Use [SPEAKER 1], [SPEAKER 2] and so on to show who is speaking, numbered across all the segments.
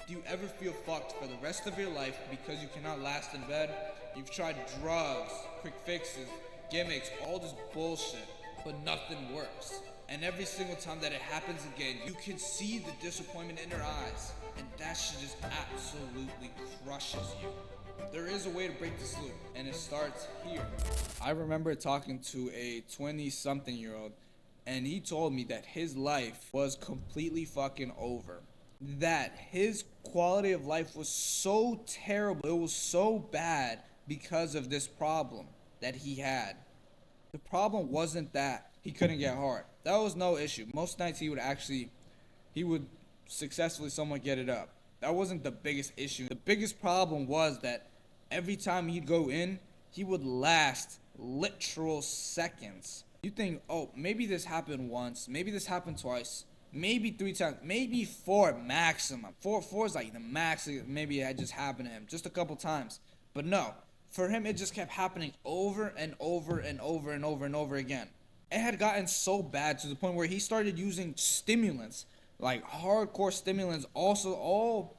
[SPEAKER 1] Do you ever feel fucked for the rest of your life because you cannot last in bed? You've tried drugs, quick fixes, gimmicks, all this bullshit, but nothing works. And every single time that it happens again, you can see the disappointment in their eyes. And that shit just absolutely crushes you. There is a way to break this loop, and it starts here. I remember talking to a 20-something-year-old, and he told me that his life was completely fucking over. That his quality of life was so terrible, it was so bad because of this problem that he had. The problem wasn't that he couldn't get hard. That was no issue. Most nights he would successfully somewhat get it up. That wasn't the biggest issue. The biggest problem was that every time he'd go in, he would last literal seconds. You think, oh, maybe this happened once, maybe this happened twice, maybe 3 times, maybe 4 maximum. Four is like the max. Maybe it had just happened to him just a couple times. But no, for him it just kept happening over and over and over and over and over again. It had gotten so bad to the point where he started using stimulants, like hardcore stimulants, also all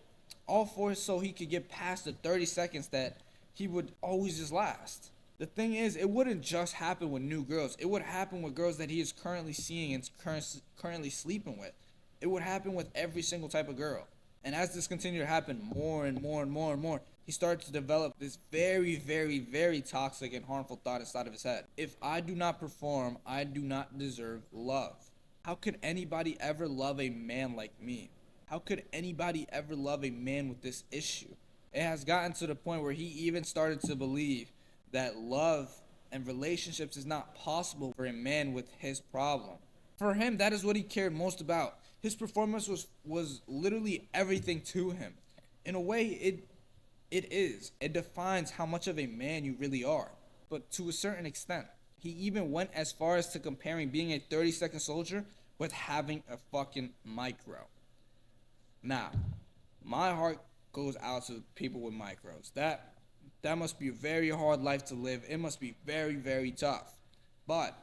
[SPEAKER 1] for so he could get past the 30 seconds that he would always just last. The thing is, it wouldn't just happen with new girls. It would happen with girls that he is currently seeing and currently sleeping with. It would happen with every single type of girl. And as this continued to happen more and more and more and more, he started to develop this very, very, very toxic and harmful thought inside of his head. If I do not perform, I do not deserve love. How could anybody ever love a man like me? How could anybody ever love a man with this issue? It has gotten to the point where he even started to believe that love and relationships is not possible for a man with his problem. For him, that is what he cared most about. His performance was literally everything to him. In a way, it is. It defines how much of a man you really are. But to a certain extent, he even went as far as to comparing being a 30-second soldier with having a fucking micro. Now, my heart goes out to people with micros. That must be a very hard life to live. It must be very, very tough. But,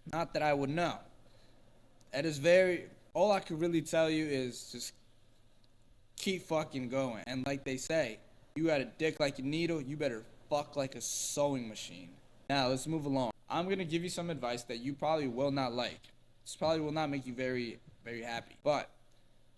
[SPEAKER 1] not that I would know. It is all I could really tell you is just keep fucking going. And like they say, you got a dick like a needle, you better fuck like a sewing machine. Now, let's move along. I'm going to give you some advice that you probably will not like. This probably will not make you very, very happy. But,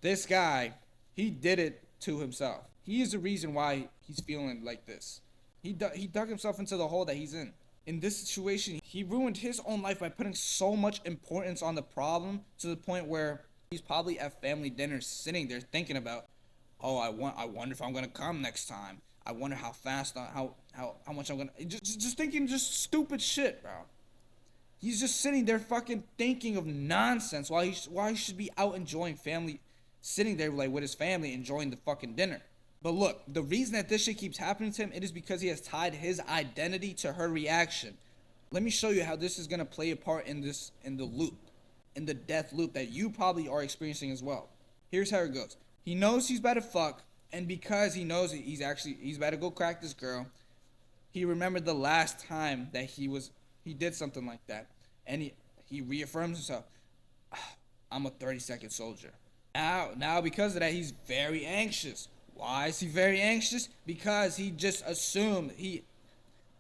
[SPEAKER 1] this guy, he did it to himself. He is the reason why he's feeling like this. He dug himself into the hole that he's in. In this situation, he ruined his own life by putting so much importance on the problem to the point where he's probably at family dinner sitting there thinking about, oh, I wonder if I'm gonna come next time. I wonder how fast, how much I'm gonna. Just thinking just stupid shit, bro. He's just sitting there fucking thinking of nonsense while he should be out enjoying family, sitting there like with his family enjoying the fucking dinner. But look, the reason that this shit keeps happening to him, it is because he has tied his identity to her reaction. Let me show you how this is gonna play a part in the loop, in the death loop that you probably are experiencing as well. Here's how it goes. He knows he's about to fuck, and because he knows he's about to go crack this girl, he remembered the last time that he did something like that, and he reaffirms himself. I'm a 30-second soldier. Now because of that, he's very anxious. Why is he very anxious? Because he just assumed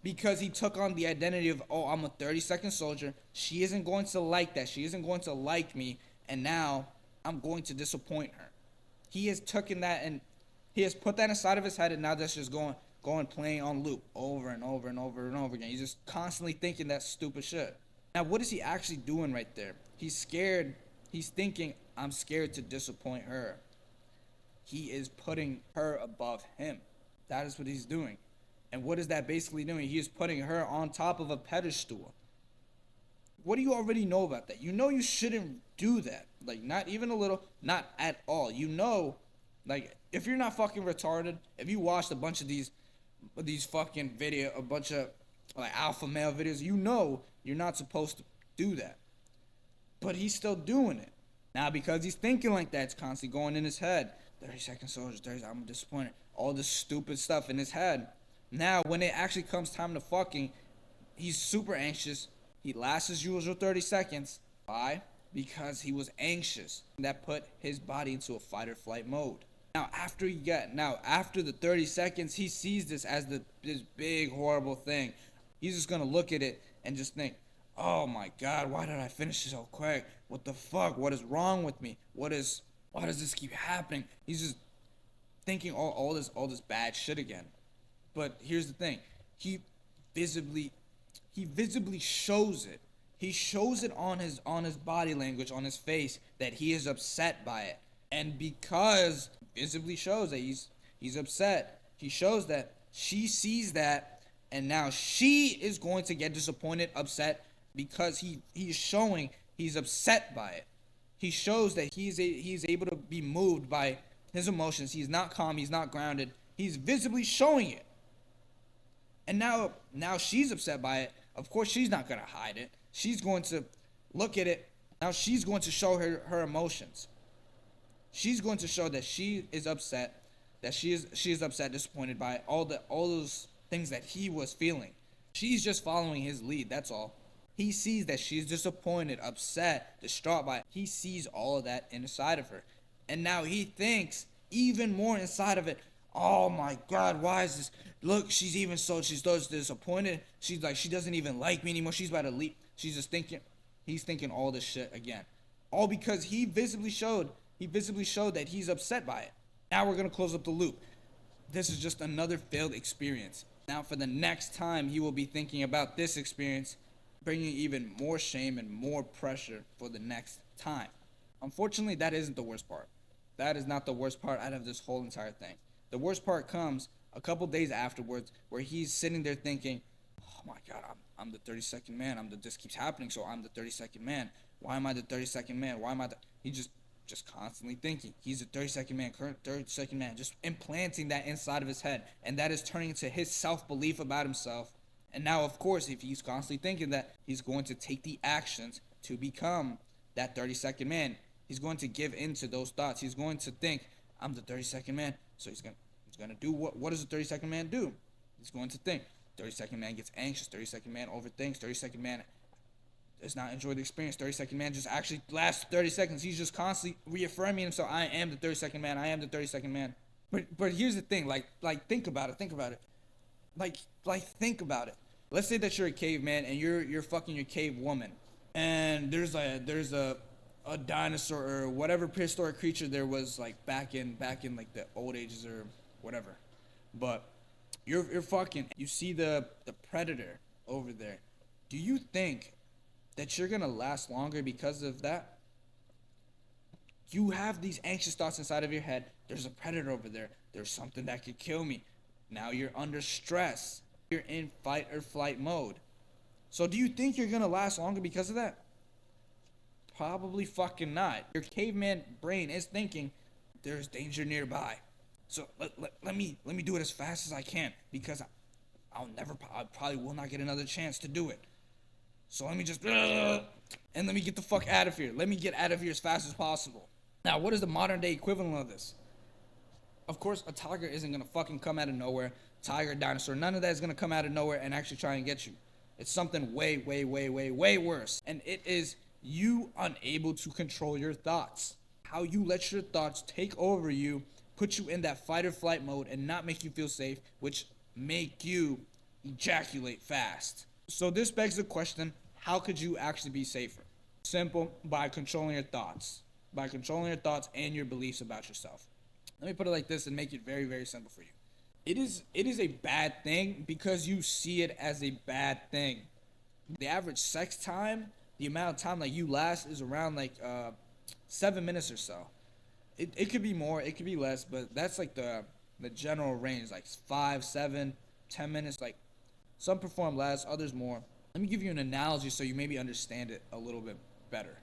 [SPEAKER 1] because he took on the identity of, oh, I'm a 30-second soldier. She isn't going to like that. She isn't going to like me, and now I'm going to disappoint her. He has taken that and he has put that inside of his head, and now that's just going playing on loop over and over and over and over again. He's just constantly thinking that stupid shit. Now, what is he actually doing right there? He's scared. He's thinking, I'm scared to disappoint her. He is putting her above him. That is what he's doing. And what is that basically doing? He is putting her on top of a pedestal. What do you already know about that? You know you shouldn't do that. Like, not even a little, not at all. You know, like, if you're not fucking retarded, if you watched a bunch of these fucking a bunch of, like, alpha male videos, you know you're not supposed to do that. But he's still doing it. Now, because he's thinking like that, it's constantly going in his head. 30-second soldier, I'm disappointed. All this stupid stuff in his head. Now, when it actually comes time to fucking, he's super anxious. He lasts his usual 30 seconds. Why? because he was anxious. That put his body into a fight or flight mode. Now after the 30 seconds, he sees this as this big horrible thing. He's just gonna look at it and just think, oh my god, why did I finish it so quick? What the fuck? What is wrong with me? Why does this keep happening? He's just thinking all this bad shit again. But here's the thing. He visibly shows it. He shows it on his body language, on his face, that he is upset by it. And because visibly shows that he's upset, he shows that she sees that, and now she is going to get disappointed, upset, because he's showing he's upset by it. He shows that he's able to be moved by his emotions. He's not calm, he's not grounded. He's visibly showing it. And now she's upset by it. Of course, she's not going to hide it. She's going to look at it. Now she's going to show her emotions. She's going to show that she is upset, that she is upset, disappointed by all those things that he was feeling. She's just following his lead, that's all. He sees that she's disappointed, upset, distraught by it. He sees all of that inside of her. And now he thinks even more inside of it, oh my god, why is this? Look, she's so disappointed. She's like, she doesn't even like me anymore. She's about to leave. He's thinking all this shit again. All because he visibly showed that he's upset by it. Now we're going to close up the loop. This is just another failed experience. Now for the next time, he will be thinking about this experience, bringing even more shame and more pressure for the next time. Unfortunately, that isn't the worst part. That is not the worst part out of this whole entire thing. The worst part comes a couple days afterwards, where he's sitting there thinking, oh my god, I'm the 32nd man. This keeps happening, so I'm the 32nd man. Why am I the 32nd man? He just constantly thinking he's the 32nd man, current 32nd man, just implanting that inside of his head, and that is turning into his self-belief about himself. And now, of course, if he's constantly thinking that, he's going to take the actions to become that 32nd man. He's going to give in to those thoughts. He's going to think, I'm the 32nd man, so he's going to do what does the 32nd man do? He's going to think. 32nd man gets anxious. 32nd man overthinks. 32nd man does not enjoy the experience. 32nd man just actually lasts 30 seconds. He's just constantly reaffirming himself. I am the 32nd man. I am the 32nd man. But here's the thing. Like think about it. Think about it. Like think about it. Let's say that you're a caveman and you're fucking your cave woman, and there's a dinosaur or whatever prehistoric creature there was, like back in like the old ages or whatever. But you're fucking, you see the predator over there. Do you think that you're gonna last longer because of that? You have these anxious thoughts inside of your head. There's a predator over there. There's something that could kill me. Now you're under stress. You're in fight or flight mode. So do you think you're gonna last longer because of that? Probably fucking not. Your caveman brain is thinking there's danger nearby. So let me do it as fast as I can, because I probably will not get another chance to do it. So let me just and let me get the fuck out of here. Let me get out of here as fast as possible. Now, what is the modern day equivalent of this? Of course, a tiger isn't gonna fucking come out of nowhere. Tiger, dinosaur, none of that is gonna come out of nowhere and actually try and get you. It's something way, way, way, way, way worse. And it is you unable to control your thoughts. How you let your thoughts take over you, put you in that fight or flight mode and not make you feel safe, which make you ejaculate fast. So this begs the question, how could you actually be safer? Simple, by controlling your thoughts. By controlling your thoughts and your beliefs about yourself. Let me put it like this and make it very, very simple for you. It is a bad thing because you see it as a bad thing. The average sex time, the amount of time like you last is around like 7 minutes or so. It could be more, it could be less, but that's like the general range, like 5, 7, 10 minutes. Like some perform less, others more. Let me give you an analogy so you maybe understand it a little bit better.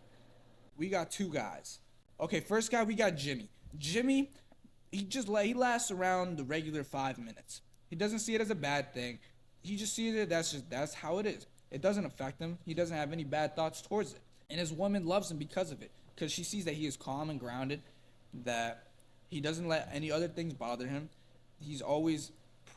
[SPEAKER 1] We got two guys. Okay, first guy, we got Jimmy. Jimmy, he lasts around the regular 5 minutes. He doesn't see it as a bad thing. He just sees it, that's how it is. It doesn't affect him. He doesn't have any bad thoughts towards it. And his woman loves him because of it. Because she sees that he is calm and grounded, that he doesn't let any other things bother him. He's always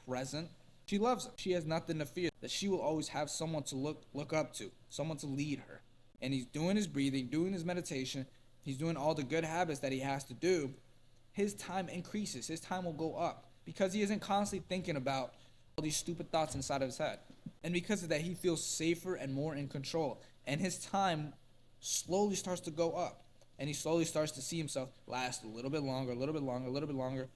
[SPEAKER 1] present. She loves him. She has nothing to fear. That she will always have someone to look up to, someone to lead her. and he's doing his breathing, doing his meditation, he's doing all the good habits that he has to do, his time increases. His time will go up because he isn't constantly thinking about all these stupid thoughts inside of his head. And because of that, he feels safer and more in control. And his time slowly starts to go up. And he slowly starts to see himself last a little bit longer, a little bit longer, a little bit longer.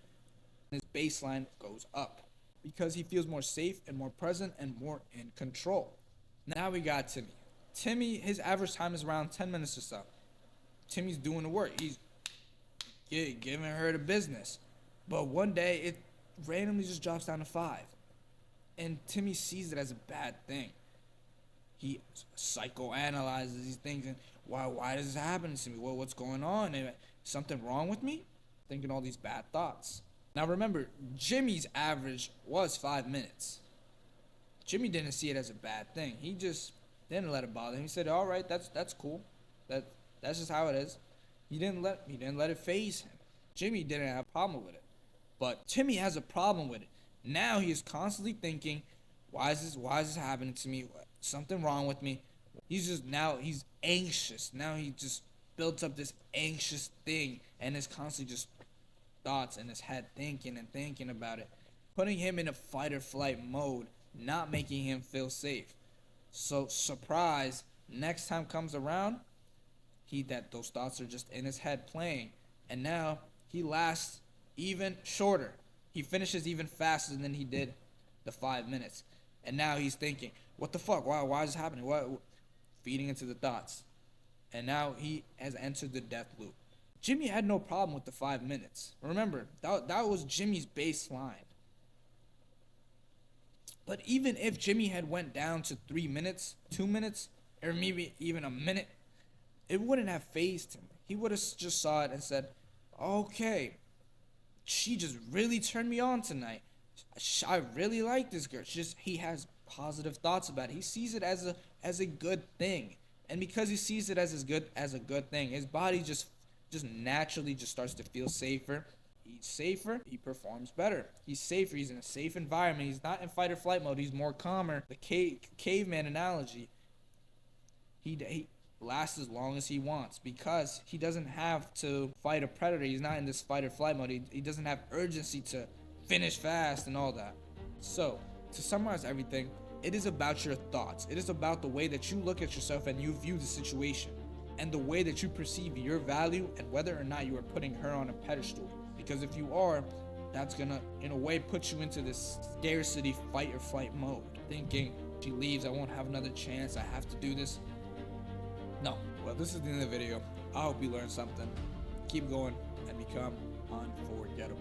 [SPEAKER 1] And his baseline goes up because he feels more safe and more present and more in control. Now we got Timmy. Timmy, his average time is around 10 minutes or so. Timmy's doing the work. He's giving her the business. But one day, it randomly just drops down to 5. And Timmy sees it as a bad thing. He psychoanalyzes these things and why does this happen to me? Well, what's going on? Something wrong with me? Thinking all these bad thoughts. Now remember, Jimmy's average was 5 minutes. Jimmy didn't see it as a bad thing. He just didn't let it bother him. He said, "All right, that's cool. That's just how it is." He didn't let it faze him. Jimmy didn't have a problem with it, but Timmy has a problem with it. Now he is constantly thinking, "Why is this happening to me? Something wrong with me?" He's anxious. Now he just built up this anxious thing, and is constantly just thoughts in his head, thinking and thinking about it, putting him in a fight or flight mode, not making him feel safe. So surprise, next time comes around, those thoughts are just in his head playing, and now he lasts even shorter. He finishes even faster than he did the 5 minutes, and now he's thinking, "What the fuck? Why is this happening? What?" Feeding into the thoughts, and now he has entered the death loop. Jimmy had no problem with the 5 minutes. Remember, that was Jimmy's baseline. But even if Jimmy had went down to 3 minutes, 2 minutes, or maybe even a minute, it wouldn't have fazed him. He would have just saw it and said, "Okay, she just really turned me on tonight. I really like this girl." He has positive thoughts about it. He sees it as a good thing, and because he sees it as a good thing, his body just naturally just starts to feel safer. He's safer, he performs better. He's safer, he's in a safe environment. He's not in fight or flight mode. He's more calmer. The caveman analogy. He lasts as long as he wants because he doesn't have to fight a predator. He's not in this fight or flight mode. He doesn't have urgency to finish fast and all that. So, to summarize everything, it is about your thoughts. It is about the way that you look at yourself and you view the situation, and the way that you perceive your value, and whether or not you are putting her on a pedestal. Because if you are, that's gonna, in a way, put you into this scarcity fight or flight mode, thinking, "She leaves, I won't have another chance, I have to do this." No. Well, this is the end of the video. I hope you learned something. Keep going and become unforgettable.